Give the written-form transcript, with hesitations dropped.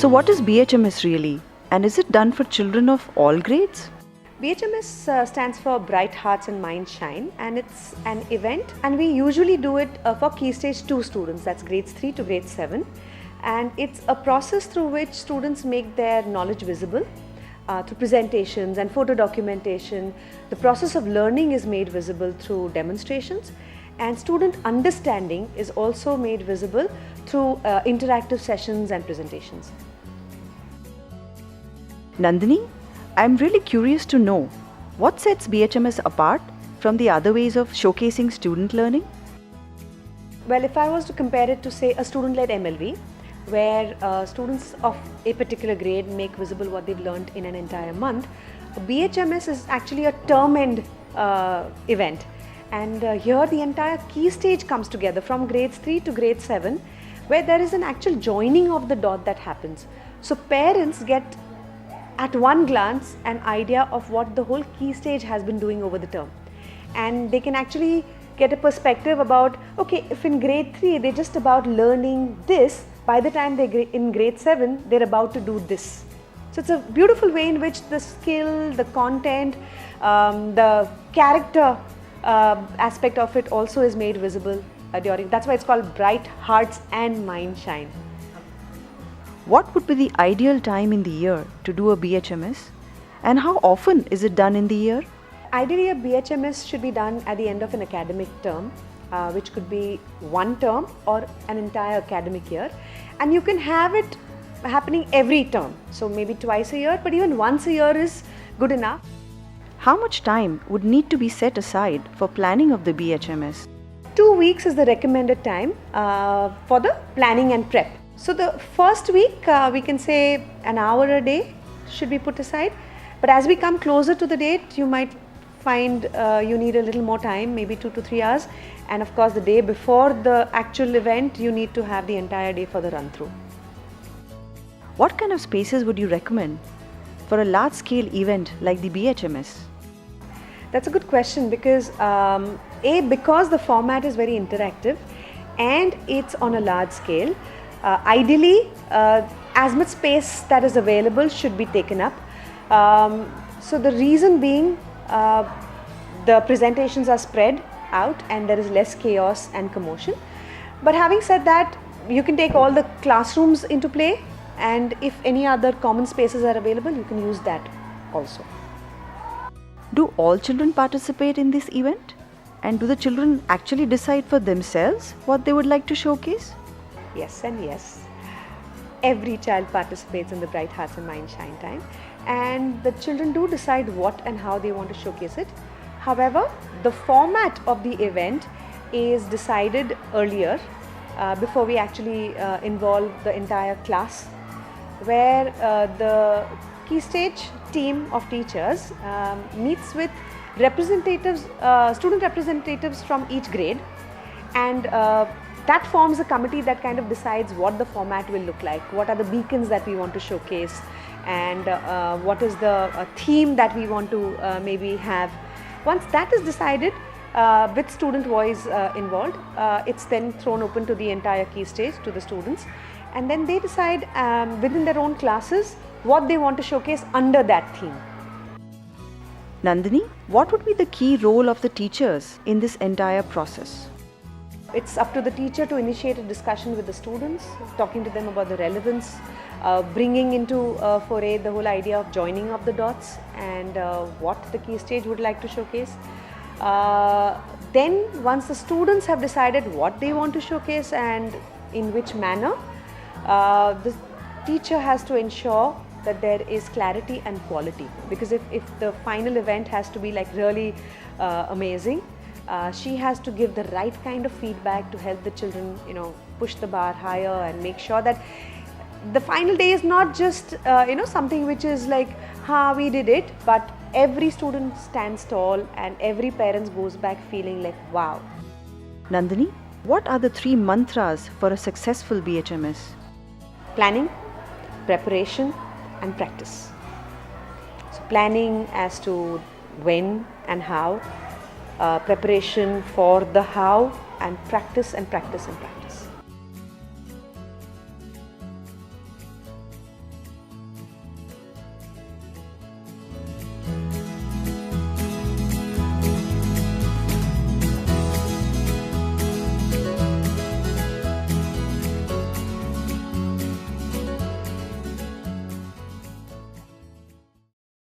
So what is BHMS really? And is it done for children of all grades? BHMS stands for Bright Hearts and Minds Shine, and it's an event, and we usually do it for Key Stage 2 students, that's grades 3 to grade 7, and it's a process through which students make their knowledge visible through presentations and photo documentation. The process of learning is made visible through demonstrations, and student understanding is also made visible through interactive sessions and presentations. Nandini, I'm really curious to know what sets BHMS apart from the other ways of showcasing student learning? Well, if I was to compare it to, say, a student-led MLV, where students of a particular grade make visible what they've learned in an entire month, BHMS is actually a term-end event. And here the entire key stage comes together from grades 3 to grade 7, where there is an actual joining of the dot that happens. So parents get at one glance an idea of what the whole key stage has been doing over the term, and they can actually get a perspective about, okay, if in grade 3 they're just about learning this, by the time they're in grade 7 they're about to do this. So it's a beautiful way in which the skill, the content, the character aspect of it also is made visible during. That's why it's called Bright Hearts and Mind Shine. What would be the ideal time in the year to do a BHMS, and how often is it done in the year? Ideally, a BHMS should be done at the end of an academic term, which could be one term or an entire academic year, and you can have it happening every term, so maybe twice a year, but even once a year is good enough. How much time would need to be set aside for planning of the BHMS? 2 weeks is the recommended time for the planning and prep. So the first week, we can say an hour a day should be put aside, but as we come closer to the date, you might find you need a little more time, maybe 2 to 3 hours, and of course the day before the actual event, you need to have the entire day for the run-through. What kind of spaces would you recommend for a large-scale event like the BHMS? That's a good question, because because the format is very interactive and it's on a large scale, ideally as much space that is available should be taken up. So the reason being, the presentations are spread out and there is less chaos and commotion. But having said that, you can take all the classrooms into play, and if any other common spaces are available, you can use that also. Do all children participate in this event? And do the children actually decide for themselves what they would like to showcase? Yes and yes. Every child participates in the Bright Hearts and Mind Shine time, and the children do decide what and how they want to showcase it. However, the format of the event is decided earlier before we actually involve the entire class, where the Key Stage team of teachers meets with representatives, student representatives from each grade, and that forms a committee that kind of decides what the format will look like, what are the beacons that we want to showcase, and what is the theme that we want to maybe have. Once that is decided, with student voice involved, it's then thrown open to the entire Key Stage, to the students, and then they decide within their own classes what they want to showcase under that theme. Nandini, what would be the key role of the teachers in this entire process? It's up to the teacher to initiate a discussion with the students, talking to them about the relevance, bringing into foray the whole idea of joining of the dots and what the Key Stage would like to showcase. Then once the students have decided what they want to showcase and in which manner, the teacher has to ensure that there is clarity and quality, because if the final event has to be like really amazing, she has to give the right kind of feedback to help the children, push the bar higher and make sure that the final day is not just something which is like, we did it, but every student stands tall and every parent goes back feeling like, wow. Nandini, what are the 3 mantras for a successful BHMS? Planning, preparation and practice. So planning as to when and how, preparation for the how, and practice and practice and practice.